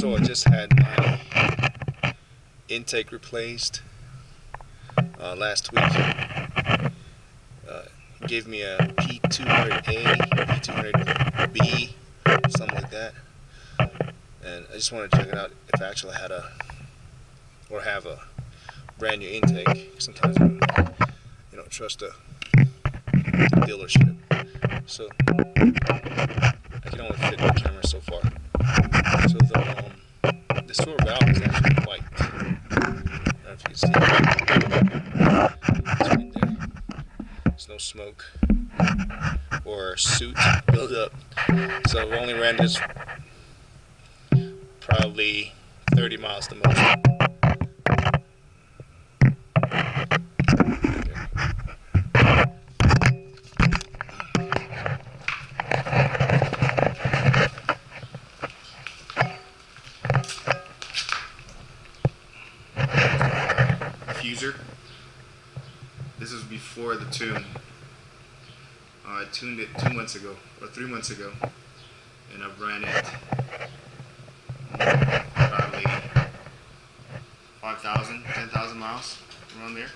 So I just had my intake replaced last week. Gave me a P200A, P200B, something like that. And I just wanted to check it out if I actually had a, or have a brand new intake. Sometimes you don't trust a dealership. So I can only fit my camera so far. So the sewer valve is actually white. I don't know if you can see it. It's right there. There's no smoke or soot buildup. So I've only ran this probably 30 miles the most. Diffuser. This is before the tune. I tuned it 2 months ago or 3 months ago, and I've ran it probably 5,000, 10,000 miles around there.